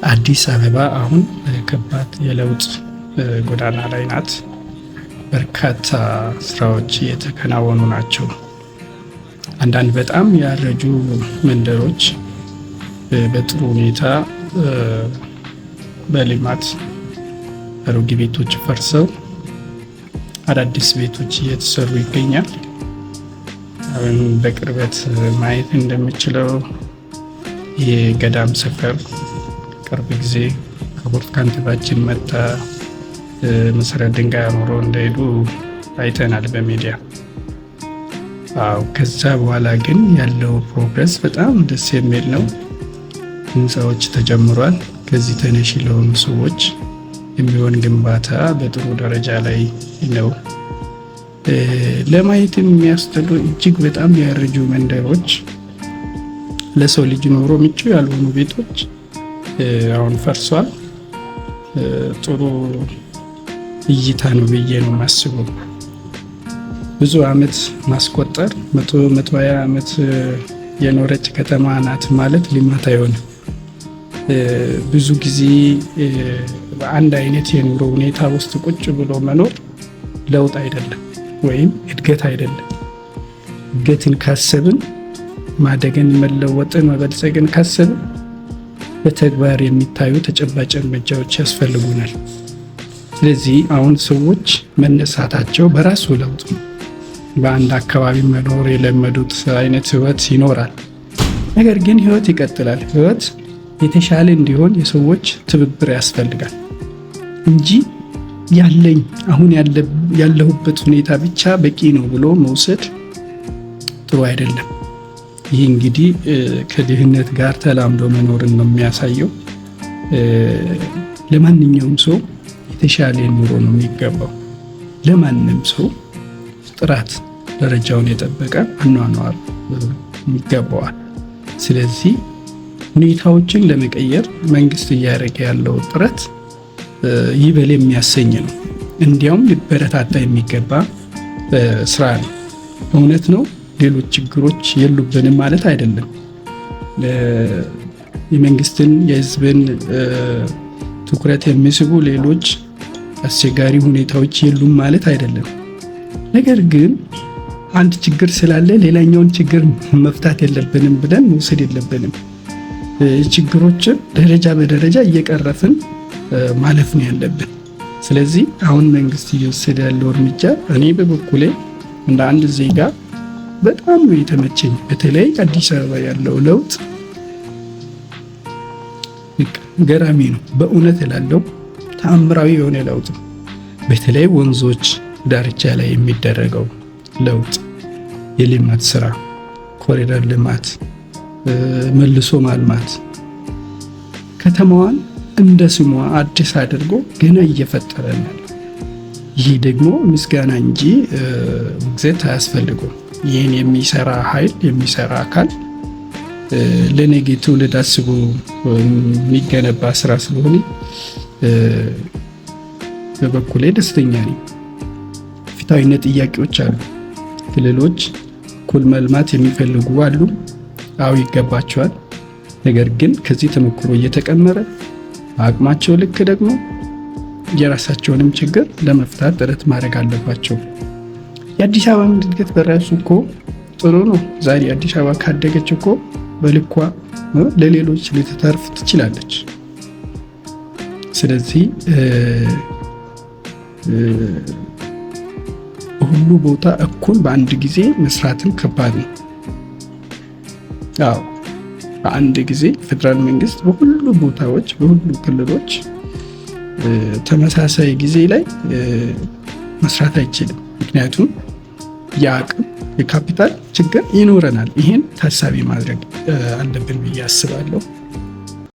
አዲስ አበባ አሁን ከባድ የለውጥ ጎዳና ላይ ናት። በርካታ ስራዎች እየተከናወኑ ናቸው። አንዳንድ በጣም ያረጁ መንደሮች በጥሩ ሁኔታ በልማት አሮጌ ቤቶች ፈርሰው አዳዲስ ቤቶች እየተሰሩ ይገኛል። አሁን በቅርበት ማየት እንደምችለው የገዳም ሰፈር ቅርብ ጊዜ ክቡር ከንቲባችን መጣ መሰረት ድንጋይ አኑሮ እንደሄዱ አይተናል በሚዲያ። ከዛ በኋላ ግን ያለው ፕሮግረስ በጣም ደስ የሚል ነው። ህንፃዎች ተጀምሯል። ከዚህ ተነሽ ለሆኑ ሰዎች የሚሆን ግንባታ በጥሩ ደረጃ ላይ ነው። ለማየትም የሚያስጠሉ እጅግ በጣም ያረጁ መንደሮች፣ ለሰው ልጅ ኑሮ ምቹ ያልሆኑ ቤቶች አሁን ፈርሷል። ጥሩ እይታ ነው ብዬ ነው የማስበው። ብዙ አመት ማስቆጠር 120 አመት የኖረች ከተማ ናት ማለት ልማት አይሆንም። ብዙ ጊዜ በአንድ አይነት የኑሮ ሁኔታ ውስጥ ቁጭ ብሎ መኖር ለውጥ አይደለም ወይም እድገት አይደለም። እድገትን ካሰብን፣ ማደግን፣ መለወጥን፣ መበልጸግን ካሰብን በተግባር የሚታዩ ተጨባጭ እርምጃዎች ያስፈልጉናል። ስለዚህ አሁን ሰዎች መነሳታቸው በራሱ ለውጥ ነው። በአንድ አካባቢ መኖር የለመዱት አይነት ህይወት ይኖራል። ነገር ግን ህይወት ይቀጥላል። ህይወት የተሻለ እንዲሆን የሰዎች ትብብር ያስፈልጋል እንጂ ያለኝ አሁን ያለሁበት ሁኔታ ብቻ በቂ ነው ብሎ መውሰድ ጥሩ አይደለም። ይህ እንግዲህ ከድህነት ጋር ተላምዶ መኖርን ነው የሚያሳየው። ለማንኛውም ሰው የተሻለ ኑሮ ነው የሚገባው። ለማንም ሰው ጥራት ደረጃውን የጠበቀ አኗኗር ይገባዋል። ስለዚህ ሁኔታዎችን ለመቀየር መንግስት እያደረገ ያለው ጥረት ይበል የሚያሰኝ ነው። እንዲያውም ሊበረታታ የሚገባ ስራ ነው። እውነት ነው፣ ሌሎች ችግሮች የሉብንም ማለት አይደለም። የመንግስትን የህዝብን ትኩረት የሚስቡ ሌሎች አስቸጋሪ ሁኔታዎች የሉም ማለት አይደለም። ነገር ግን አንድ ችግር ስላለ ሌላኛውን ችግር መፍታት የለብንም ብለን መውሰድ የለብንም። ችግሮችን ደረጃ በደረጃ እየቀረፍን ማለፍ ነው ያለብን። ስለዚህ አሁን መንግስት እየወሰደ ያለው እርምጃ እኔ በበኩሌ እንደ አንድ ዜጋ በጣም ነው የተመቸኝ። በተለይ አዲስ አበባ ያለው ለውጥ ገራሚ ነው። በእውነት ያለው ተአምራዊ የሆነ ለውጥ ነው። በተለይ ወንዞች ዳርቻ ላይ የሚደረገው ለውጥ፣ የልማት ስራ፣ ኮሪደር ልማት፣ መልሶ ማልማት ከተማዋን እንደ ስሟ አዲስ አድርጎ ገና እየፈጠረ ነው። ይህ ደግሞ ምስጋና እንጂ ውግዘት አያስፈልገውም። ይህን የሚሰራ ኃይል የሚሰራ አካል ለነገ ትውልድ አስቦ የሚገነባ ስራ ስለሆነ በበኩሌ ደስተኛ ነኝ። ፍትሃዊነት ጥያቄዎች አሉ። ክልሎች እኩል መልማት የሚፈልጉ አሉ። አዎ ይገባቸዋል። ነገር ግን ከዚህ ተሞክሮ እየተቀመረ በአቅማቸው ልክ ደግሞ የራሳቸውንም ችግር ለመፍታት ጥረት ማድረግ አለባቸው። የአዲስ አበባ እድገት በራሱ እኮ ጥሩ ነው። ዛሬ አዲስ አበባ ካደገች እኮ በልኳ ለሌሎች ልትተርፍ ትችላለች። ስለዚህ ሁሉ ቦታ እኩል በአንድ ጊዜ መስራትም ከባድ ነው። በአንድ ጊዜ ፌደራል መንግስት በሁሉ ቦታዎች በሁሉ ክልሎች ተመሳሳይ ጊዜ ላይ መስራት አይችልም። ምክንያቱም የአቅም የካፒታል ችግር ይኖረናል። ይህን ታሳቢ ማድረግ አለብን ብዬ አስባለሁ።